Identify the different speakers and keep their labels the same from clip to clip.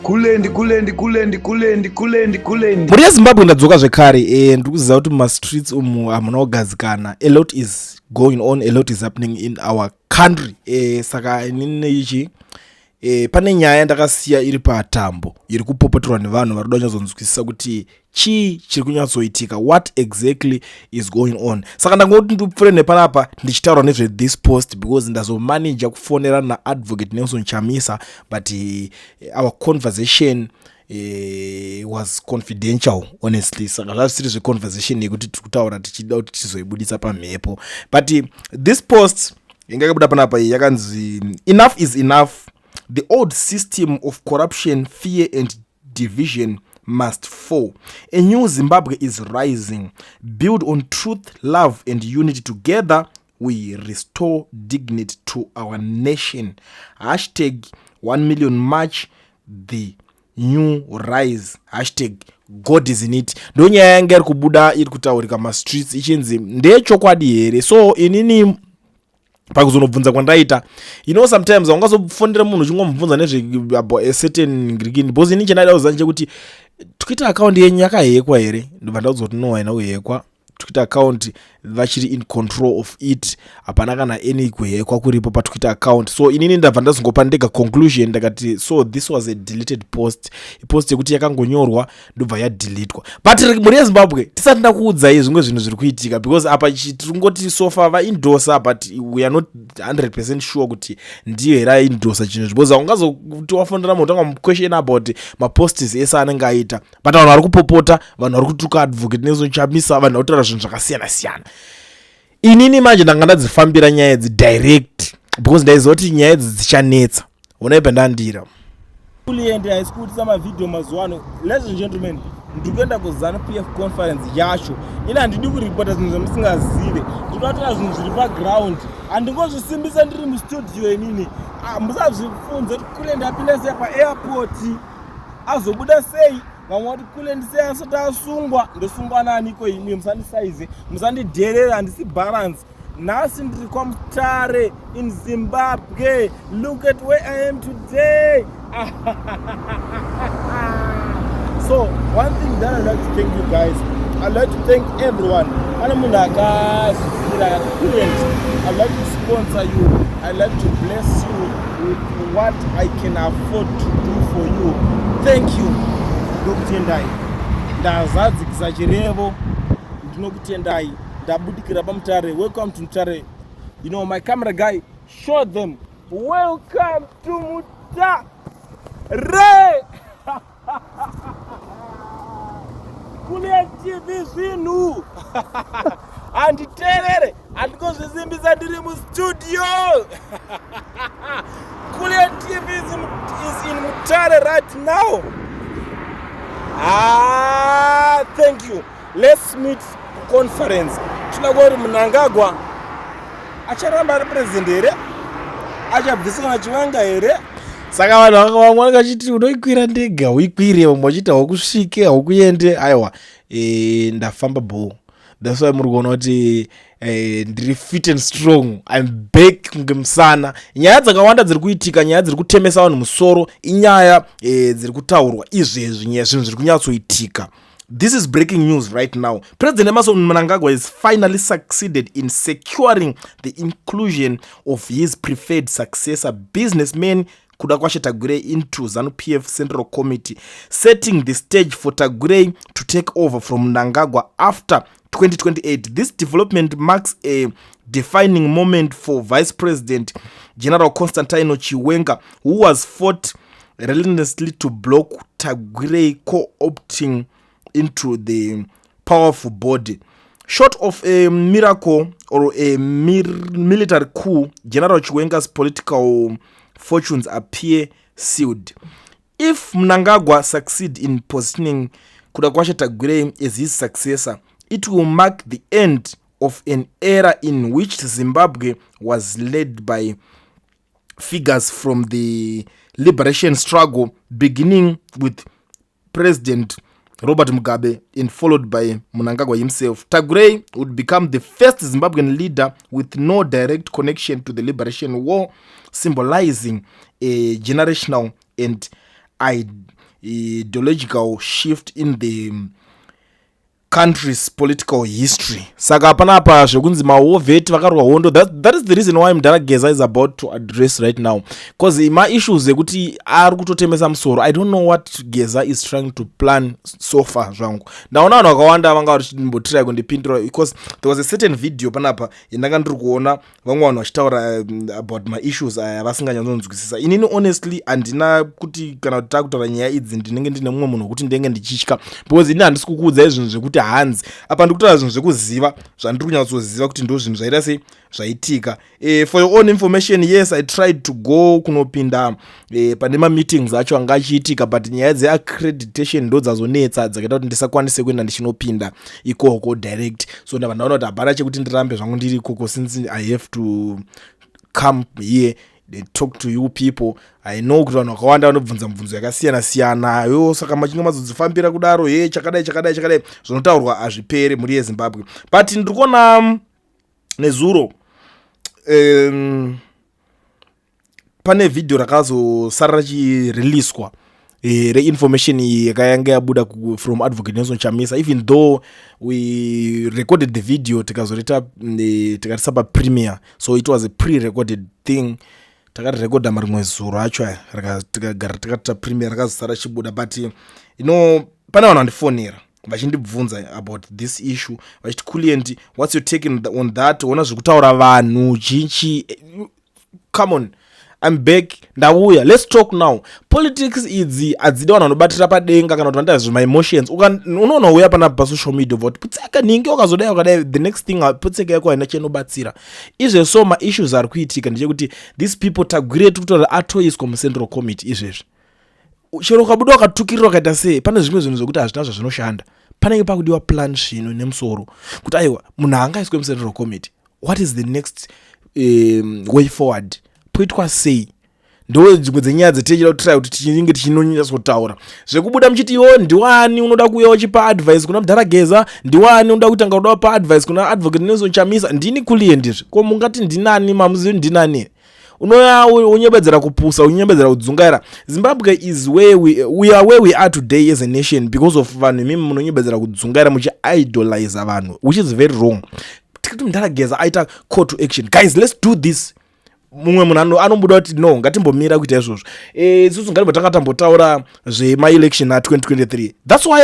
Speaker 1: kulendi.
Speaker 2: Muri yeZimbabwe ndadzoka zvekare ndikuziva kuti mumastreets umu hamuna kugadzikana. A lot is going on, a lot is happening in our country. Saka inini ichi pane nyaya ndakasiya iri patambo iri kupopoterwa nevanhu vari kuda kunyatsokunzwisisa kuti chii chiri kunyatsoitika, what exactly is going on. Saka ndangoti ndipfuure nepanapa ndichitaura nezve this post because ndazomanija kufonera naadvocate Nelson Chamisa, but our conversation was confidential honestly. Saka zvisiri zveconversation yekuti tiri kutaura tichida kuti tizoibudisa pamhepo, but this post ingakabuda panapa yakanzi enough is enough. The old system of corruption, fear and division must fall. A new Zimbabwe is rising. Build on truth, love and unity. Together we restore dignity to our nation. Hashtag 1 million march the new rise. Hashtag God is in it. Ndo nyaya yanga iri kubuda iri kutaurika mastreets ichinzi ndechokwadi here. So inini pakuzonobvunza kwandaita, sometimes aungazofondera munhu uchingomubvunza nezve about a certain ngirikini because ini chandada kuziva chekuti Twitter account yenyu yakahekwa here. Ndobva ndakudzoti no haina kuhekwa. Twitter account vachiri in control of it, hapana kana any kuhekwa kuripo pa Twitter account. So inini ndabva ndazongopa ndega conclusion ndakati so this was a deleted post, post yekuti yakangonyorwa ndobva yadeletwa. But muri yeZimbabwe tisati ndakuudzai zvimwe zvinhu zviri kuitika because apa tingoti so far vaindosa but we are not 100% sure kuti ndiyo here aindosa chinhu because aungazoti wafondera munhu tanga question about maposts ese anenge aita, but vanhu vari kupopota, vanhu vari kutuka advocate Nelson Chamisa, vanhu vari kutaura zvinhu zvakasiyana siyana. Inini manje ndanga ndadzifambira nyaya idzi direct because ndaiziva kuti nyaya idzi dzichanetsa. Onai pendandira
Speaker 3: kuliende haisikuitisa mavideo mazuwano. Ladies and gentlemen, ndikuenda kuZANU-PF conference yacho. Ina handidi kuripota zvinhu zvamusingazive, ndinotaura zvinhu zviri paground. Handingozvisimbisa ndiri mustudio inini. Musazvifunze kuti kuliende apinda sei paairport azobuda sei. Vamwe vati kuliende sei asati asungwa. Ndosungwa naaniko imwe, musandisaize, musandidherera, handisi balance. Nhasi ndiri kwaMutare in Zimbabwe. Look at where I am today. So one thing that I'd like to thank you guys, I'd like to thank everyone. I'd like to sponsor you. I'd like to bless you with what I can afford to do for you. Thank you. Ndokutendai. Ndazadzikisa chirevo. Ndinokutendai. Ndabudikira paMutare. Welcome to Mutare. My camera guy, show them. Welcome to Mutare. Kune TV zvinhu. Anditerere. Andikozvisimbisa ndiri mustudio. Kune TV is in Mutare right now. Thank you. Let's meet conference. Tunagori Mnangagwa acharamba ari president here, achabvisa kana chiwanga here.
Speaker 2: Saka vanhu vamwe vakachiti unoikwira ndega uikwire, vamwe vachiti haukusvike haukuende. Aiwa, ndafamba ball. That's why muri kuona kuti ndiri fit and strong. I'm back kunge musana. Nyaya dzakawanda dziri kuitika, nyaya dziri kutemesa vanhu musoro, inyaya dziri kutaurwa izvezvi, nyaya zvinhu zviri kunyatsoitika. This is breaking news right now. President Emmerson Mnangagwa has finally succeeded in securing the inclusion of his preferred successor, businessman Kudakwashe Tagure, into ZANU-PF Central Committee, setting the stage for Tagure to take over from Mnangagwa after 2028. This development marks a defining moment for Vice President General Constantino Chiwenga, who was fought relentlessly to block Tagure co-opting into the powerful body. Short of a miracle or a military coup, General Chiwenga's political fortunes appear sealed. If Mnangagwa succeed in positioning Kudakwashe Tagure as his successor, it will mark the end of an era in which Zimbabwe was led by figures from the liberation struggle, beginning with President Robert Mugabe and followed by Mnangagwa himself. Tagure would become the first Zimbabwean leader with no direct connection to the liberation war, symbolizing a generational and ideological shift in the country's political history. Saka panapa zvekunzi mahovheti vakarwa hondo. That is the reason why Mudhara Geza is about to address right now, because ma-issues ekuti ari kutotemesa musoro. I don't know what Geza is trying to plan so far zvangu. Ndaona vanhu vakawanda vanga vachimbotira kundipindura, because there was a certain video panapa yandanga ndiri kuona vamwe vanhu vachitaura about ma-issues aya vasinganyatsonzwisisa. Inini honestly handina kuti kana kuti takutaura nyaya idzi ndinenge ndine mumwe munhu wekuti ndenge ndichitya, because ini handisi kukuudza izvinhu zvekuti hanzi apa ndikutaura zvinhu zvekuziva zvandiri kunyatsoziva kuti ndo zvinhu zvaita sei zvaitika. For your own information, yes, I tried to go kunopinda pane ma-meetings acho anga achiitika, but nyaya dze-accreditation ndo dzazonetsa dzakaita kuti ndisakwanise kuenda ndichinopinda ikoko direct. So ndabva ndaona kuti hapana chekuti ndirambe zvangu ndiri ikoko, since I have to come here they talk to you people. I know kuti vanhu vakawanda vanobvunza mibvunzo yakasiyana-siyana, yo saka machinge mazodzifambira kudaro chakadai zvinotaurwa hazvipere muri yeZimbabwe. But ndiri kuona nezuro pane video rakazosara rachireleaswa re-information yakanga yabuda from Advocate Nelson Chamisa, even though we recorded the video tikazorita tikaisa papremiere, so it was a pre-recorded thing. Takarirekodha marimwe zuro acho tikagara takata premiere rakazosara chibuda. But you know, pane vanhu vandifonera vachindibvunza about this issue vachiti Kuliend, what's your take on that? Ona zvekutaura vanhu chichi. Come on, I'm back, ndauya, let's talk now. Politics idzi adzida vanhu vanobatira padenga kana kuti vanoita zvema emotions. Unoona uya pana pasocial media voti putseka ningi wakazodai wakadai, the next thing putseka yako haina chenobatsira. Izvezvo ma-issues ari kuitika ndechekuti these people tagwiretu kutaura atoiswa muCentral Committee izvezvi. Chero ukabuda wakatukirira wakaita sei, pane zvimwe zvinhu zvokuti hazvina zvazvinoshanda. Panenge pakudiwa plan zvino nemusoro kuti aiwa munhu angaiswe muCentral Committee, what is the next way forward, poitwa sei. Ndo dzimwe dzenyaya dzetechida kutira kuti tichinge tichinonyatsotaura zvekubuda muchiti iwo ndiwani unoda kuuya uchipa advice kuna Mudhara Geza, ndiwani unoda kutanga kuda kupa advice kuna Advocate Nelson Chamisa. Ndini Kuliend izvi? Ko mungati ndinani? Mamuzivi ndinani? Unoya unyebedzera kupusa, unyebedzera kudzungaira. Zimbabwe is where we are where we are today as a nation because of vanhu mimi munonyebedzera kudzungaira muchi idolize vanhu, which is very wrong. Tikati Mudhara Geza aita call to action, guys, let's do this. Mumwe munhu anombuda kuti no ngatimbomira kuita izvozvo. Isusu ngatimbotanga tambotaura zvema-election a2023. That's why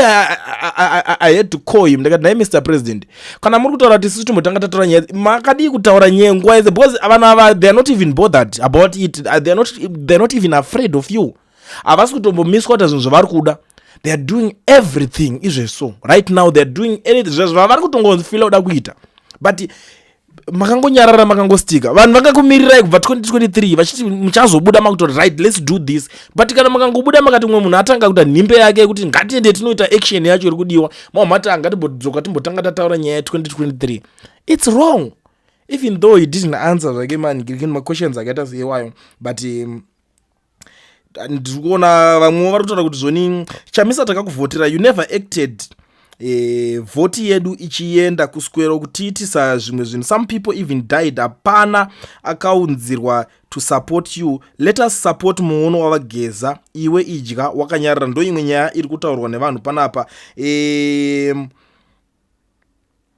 Speaker 2: I had to call him. Ndakati naye Mr. President, kana muri kutaura kuti isusu timbotanga tataura nyaya makadii kutaura nyaya nguva yese, because vanhu ava they are not even bothered about it. They are not even afraid of you. Havasi kutombomiswa kuti zvinhu zvavari kuda. They are doing everything izvezvo right now. They are doing anything zvavari kutongonzifila kuda kuita. But makangonyarara makangostika vanhu vakakumirirai kubva 2023 vachiti muchazobuda makuti right, let's do this. But kana makangobuda makati mumwe munhu atanga kuita nhimbe yake yekuti ngatiende tinoita action yacho iri kudiwa, mamati angatibodzoka timbotanga tataura nyaya ya2023. It's wrong, even though he didn't answer zvake ma-questions akaita seiwayo. But ndiri kuona vamwe vari kutaura kuti zvoni Chamisa takakuvhotera, you never acted vhoti yedu ichienda kuswero kutiitisa zvimwe zvinhu. Some people even died. Hapana akaunzirwa to support you. Let us support muono wavaGeza, iwe idya wakanyarara. Ndo imwe nyaya iri kutaurwa nevanhu panapa.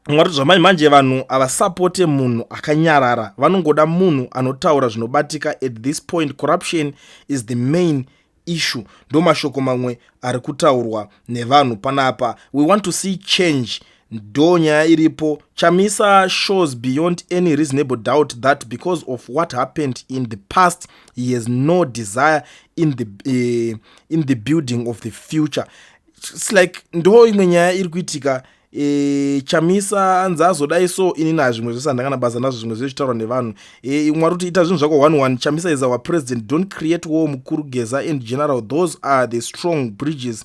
Speaker 2: Mwari zvamanje vanhu avasapote munhu akanyarara, vanongoda munhu anotaura zvinobatika. At this point corruption is the main issue. Ndo mashoko mamwe ari kutaurwa nevanhu panapa. We want to see change. Ndo nyaya iripo. Chamisa shows beyond any reasonable doubt that because of what happened in the past, he has no desire in the building of the future. It's like ndo imwe nyaya iri kuitika. Chamisa anzazodai so inina zvimwe zvese andangana basa nazvo zvimwe zvechitaurwa nevanhu. Mwari kuti ita zvinhu zvako 1-1. Chamisa is our president. Don't create war. Mukuru Geza in general, those are the strong bridges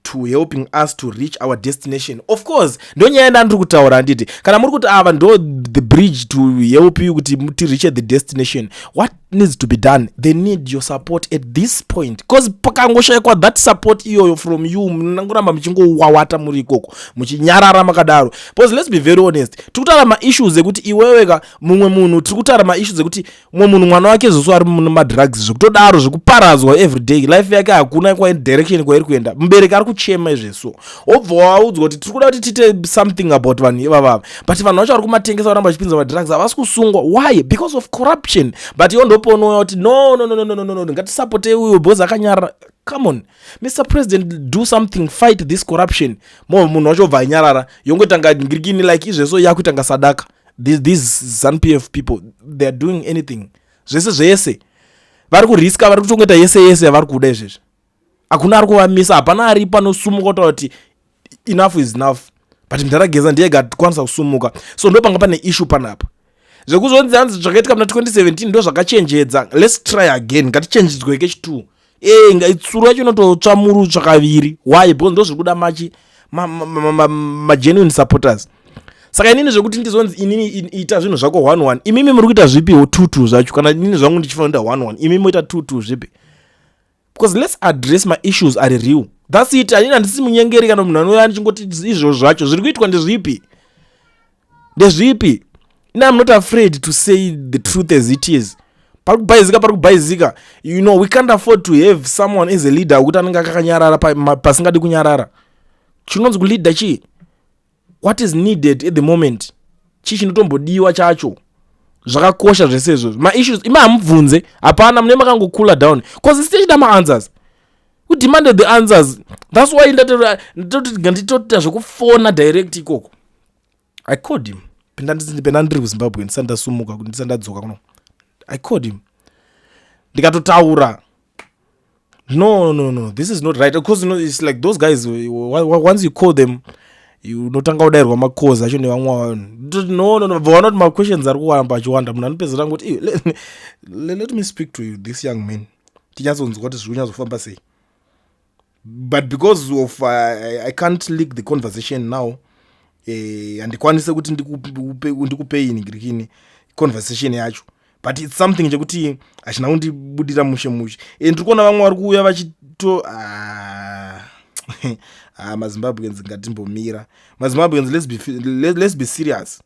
Speaker 2: to helping us to reach our destination. Of course ndo nyaya ndandiri kutaura handiti kana muri kuti ava ndo the bridge to help you kuti muti reach the destination. needs to be done, they need your support at this point, because pakangoshayikwa that support iyoyo from you, munangoramba muchingowawata muri ikoko muchinyarara makadaro. Because let's be very honest, tikutaura maissues ekuti iweweka mumwe munhu, tikutaura maissues ekuti mumwe munhu mwana wake zoso ari mumadrugs zvekutodaro zvekuparadzwa everyday, life yake hakuna kwa direction kwairi kuenda, mubereki ari kuchema izveso, obva waudzwa kuti tiri kuda kuti tiite something about vanhu ivava, but vanhu vacho vari kumatengesa varamba vachipinza madrugs havasi kusungwa. Why? Because of corruption. But iwo ndoponoya kuti no, ngatisapote uyo bhozi akanyarara. Come on, Mr. President, do something, fight this corruption. Munhu wacho bva anyarara yongotanga ngirikini like izveso yakuitanga sadaka. These ZANU-PF people, they are doing anything. Zvese vari kuriska, vari kutongoita yese vari kuda izvezvi. Hakuna ari kuvamisa, hapana ari panosumuka kutaura kuti enough is enough. But mutara Geza ndiye gakwanisa kusumuka. So ndo panga pane issue panapa. Zvekuzonzi hanzi zvakaitika muna 2017 ndo zvakachenjedza. Let's try again. Ngatichenjedzwe kechitu. Tsuru yacho inototsva muru zvakaviri. Why? Because ndo zviri kuda ma genuine supporters. Saka inini zvekuti ndizonzi inini ita zvinhu zvako 1-1. Imimi muri kuita zvipi 2-2 zvacho, kana inini zvangu ndichifanira 1-1. Imimi moita 2-2 zvipi. Because let's address my issues are real. That's it. Anina ndisi munyengeri kana munhu anouya anchingoti izvo zvacho zviri kuitwa ndezvipi. I'm not afraid to say the truth as it is. Parikubaizika. You know, we can't afford to have someone as a leader who anenge akanyarara pasingadi kunyarara. Chinonzi kuleader chi. What is needed at the moment? Chi chinotombodiwa chacho. Zvakakosha zvesezvo. My issues ima hamubvunze. Hapana mune makangokula down. Because still chida ma-answers. We demanded the answers. That's why nditotita zvekufona direct ikoko. I called him. Penda ndiri kuZimbabwe ndisandasumuka kuti ndisandadzoka kuno. I called him. Ndikatotaura. No. This is not right. Because you know it's like those guys once you call them you notanga kudairwa makoza acho nevamwe no not my questions ari kuwamba achiwanda munhu anopedzera ngoti let me speak to you this young man. Tinyatsonzwa kuti zviri kunyazofamba sei. But because of I can't leak the conversation now, andikwanise kuti ndikupei ngirikini conversation yacho, but it's something chekuti achina kundibudira mushe ndiri kuona vamwe vari kuuya vachito maZimbabweans ngatimbomira. maZimbabweans, let's be serious,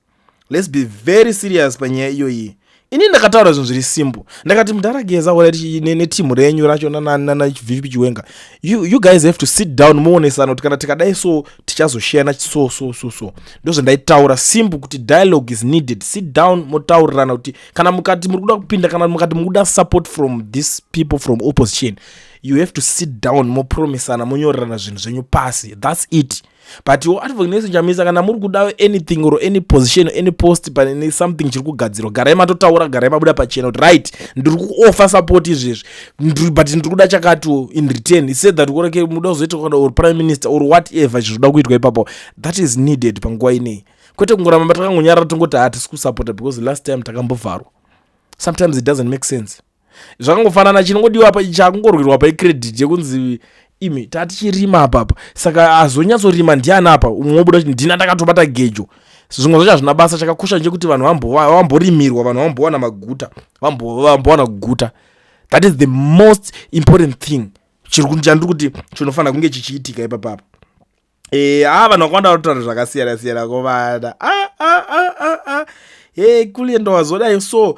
Speaker 2: let's be very serious panyaya iyoyi. Ini ndakataura zvinhu zviri simple. Ndakati mutara Geza waleti netimu renyu racho na VP Chiwenga, you guys have to sit down muonesana kuti kana tikadai so tichazoshare so ndo zvandaitaura simple kuti dialogue is needed. Sit down motaurirana kuti kana mukati muri kuda kupinda, kana mukati muri kuda support from these people from opposition, you have to sit down mopromisana monyorerana zvinhu zvenyu pasi. That's it. But you advocate Chamisa kana muri kuda anything or any position or any post pane something chiri kugadzirwa, garai matotaura, garai mabuda pachena kuti right ndiri kuoffer support izvezvi but ndiri kuda chakati in return. He said that ureke muda kuzoita kana or prime minister or whatever chinoda kuitwa ipapo. That is needed panguva inei. Kwete kungoramba takangonyarara tongoti hatisi kusupport because last time takambovharwa. Sometimes it doesn't make sense. Zvakangofanana chinongodiwa apa chakungorwirwa pa credit yekunzi imi tatichirima apapa, saka azonyatsorima ndiani apa umwobuda kuti ndina takatobata gejo. Zvimwe zvacho hazvina basa. Chakakosha nje vanhu vamborimirwa, vanhu vambowana maguta, vambowana guta. That is the most important thing. Chandiri kuti chinofanira kunge chichiitika ipapapa. Vanhu vakawanda vatotaura zvakasiyana kovada. Kulendo wazodai so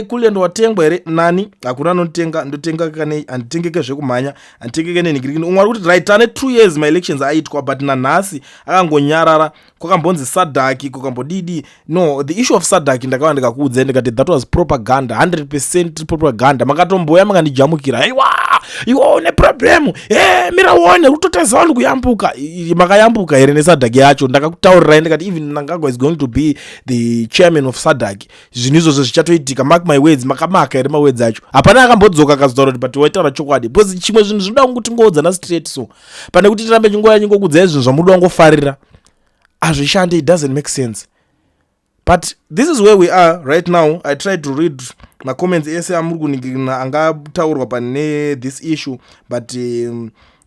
Speaker 2: kulendo watengwa here nani hakuna anotenga, ndotenga kane anditengeke zvekumhanya, anditengeke nenhingirikini. Umwe ari kuti right ane 2 years my elections aitwa, but nanhasi akangonyarara. Kwakambonzi sadaki kwakambodidi. No, the issue of sadaki ndakava ndikakuudza ndikati that was propaganda, 100% propaganda. Makatomboya makandijamukira, aiwa iwo une problem, mira uone utoteza vanhu kuyambuka. Makayambuka here nesadaki yacho. Ndakakutaurirai ndikati even Mnangagwa is going to be the chairman of sadaki. Zvinhu izvozvo zvichatoitika, mark my words. Makamaka here mawords acho. Hapana akambodzoka akazitaura kuti but waitaura chokwadi, because chimwe zvinhu zvinoda kunguti ngodzana straight so pane kuti tirambe chinguva nyingokudzai zvinhu zvamuda kungofarira azvishande. It doesn't make sense. But this is where we are right now. I tried to read my comments ese amuri kuningirina angataurwa pane this issue, but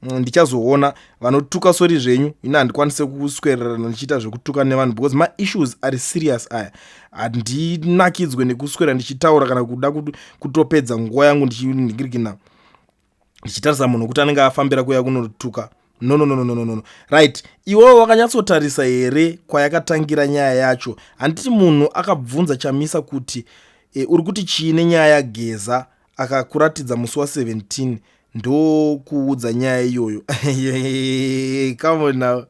Speaker 2: ndichazoona vanotuka sori zvenyu ina handikwanise kuswererana ndichiita zvekutuka nevanhu because maissues ari serious aya. Handinakidzwe nekuswera ndichitaura kana kuda kutopedza nguva yangu ndichiningirikina ndichitarisa munhu kuti anenge afambira kuya kunotuka. No. Right, iwewo wakanyatsotarisa here kwayakatangira nyaya yacho? Handiti munhu akabvunza Chamisa kuti uri kuti chiine nyaya yaGeza akakuratidza musi wa17 ndo kuudza nyaya iyoyo. Come on now.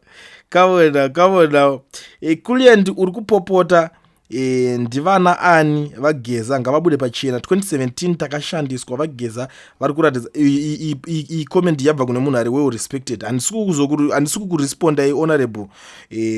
Speaker 2: Kuliendi uri kupopota ndivana ani vaGeza ngavabude pachena. 2017 takashandiswa vaGeza vari kuratidza iyi comment yabva kune munhu ari well respected. Handisi kukuresponda honorable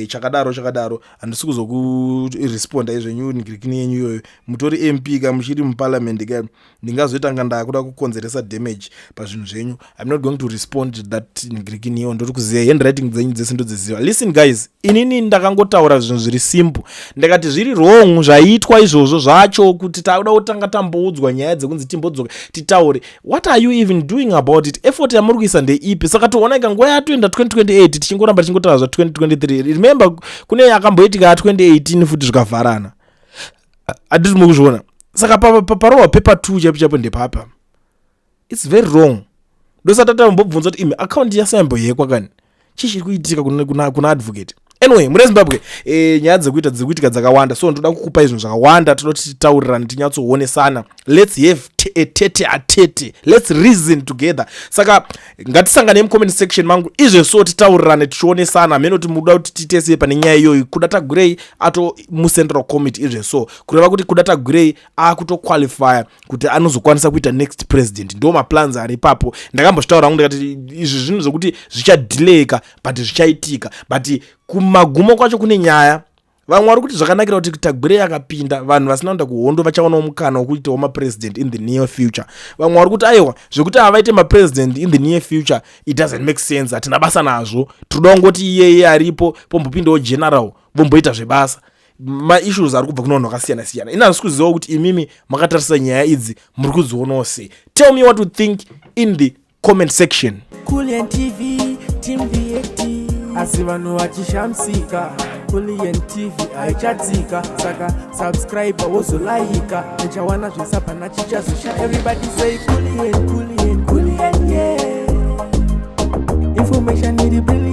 Speaker 2: chakadaro handisi kuzokuresponda izvenyu ningirikini yenyu iyoyo. Mutori MP ka muchiri muparliament ka ndingazoita nga ndakuda kukonzeresa damage pazvinhu zvenyu. I'm not going to respond that ningirikini iyo ndoti kuziva handwriting dzenyu dzese ndodziziva. Listen guys, inini ndakangotaura zvinhu zviri simple ndakati zviri wrong zvaitwa izvozvo zvacho kuti tauda kutanga tamboudzwa nyaya dzekunzi timbodzoka titaure. What are you even doing about it? Effort yamuri kuisa ndeipi? Saka tooneka nguva yatoenda 2028 tichingoramba tichingotaura zva 2023. Remember kune yakamboitika 2018 futi zvikavharana. Handiti mukuzviona. Saka parowa paper 2 chapo ndepapa. It's very wrong. Ndosatata mbobvunza kuti imi account yasamboyekwa kani chichiri kuitika kuna advocate. Anyway, muri Zimbabwe nyaya dzekuitika dzakawanda, so ndoda kukupa izvinhu zvakawanda tinoti titaurirane tinyatsoonesa. Let's have a tete. Let's reason together. Saka ngatisangane mucomment section mangu izveso titaurirane tichionesana. Meno kuti muda kuti titese pane nyaya iyoyi kuda tagurei ato mucentral committee izveso kureva kuti kuda tagurei akutoqualify kuti anozokwanisa kuita next president. Ndo maplans ari papo. Ndakambotaura ngo ndikati izvi zvinhu zvokuti zvichadelayika but zvichaitika, but kumagumo kwacho kune nyaya vamwe vari kuti zvakanakira kuti tagurei akapinda vanhu vasina kuenda kuhondo vachaonawo mukana wokuitawo mapresident in the near future. Vamwe vari kuti aiwa zvekuti avaite mapresident in the near future it doesn't make sense, hatina basa nazvo, tinoda kungoti iyeye aripo pombopindawo general vomboita zvebasa. Maissues ari kubva kuno vakasiyana. Ina handisi kuziva kuti imimi makatarisa nyaya idzi muri kudzionawo sei. Tell me what you think in the comment section.
Speaker 1: Kulien TV, Team VAT. Asi vanhu vachishamisika, Kulien TV haichadzika, saka subscribe wozolaika, nechawana zvese pana chichazosha. Everybody say Kulien, yeah. Information need brilliant.